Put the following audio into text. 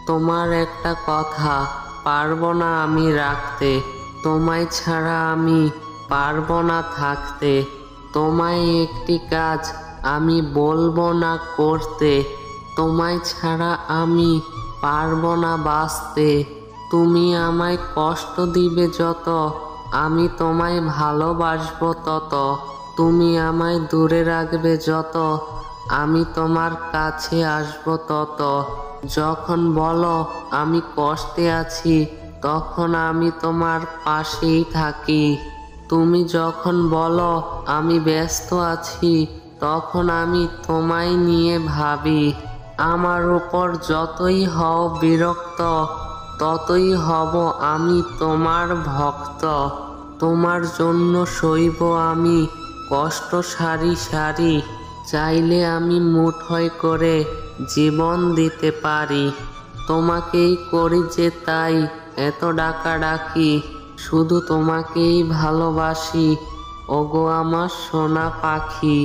তোমার একটা কথা পারবো না আমি রাখতে, তোমায় ছাড়া আমি পারবো না থাকতে। তোমায় একটি কাজ আমি বলবো না করতে, তোমায় ছাড়া আমি পারবো না বাঁচতে। তুমি আমায় কষ্ট দিবে যত, আমি তোমায় ভালোবাসবো তত। তুমি আমায় দূরে রাখবে যত, আমি তোমার কাছে আসবো তত। যখন বলো আমি কষ্টে আছি, তখন আমি তোমার পাশেই থাকি। তুমি যখন বলো আমি ব্যস্ত আছি, তখন আমি তোমায় নিয়ে ভাবি। আমার উপর যতই হও বিরক্ত, ততই হব আমি তোমার ভক্ত। তোমার জন্য সইব আমি কষ্ট সারি সারি, চাইলে আমি মুঠোয় করে জীবন দিতে পারি। তোমাকেই করি যে তাই এত ডাকাডাকি, শুধু তোমাকেই ভালোবাসি ওগো আমার সোনা পাখি।